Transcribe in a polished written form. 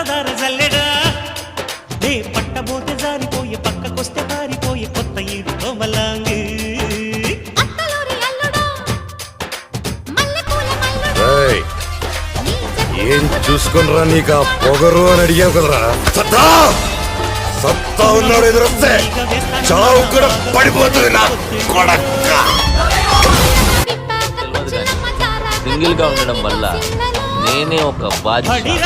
పంచదార జల్లెడా నే పట్టబోతే జారిపోయే పక్కకొస్తే పారిపోయే కొత్త ఈడు కోమలాంగి ఏం చూసుకునిరా నీకు ఆ పొగరు అని అడిగావు కదరా సత్తా సత్తా ఉన్నాడు ఎదురొస్తే చావు కూడా పడిపోతుంది నా కొడక్క. సింగిల్ గా ఉండడం వల్ల నేనే ఒక బాధ్యత.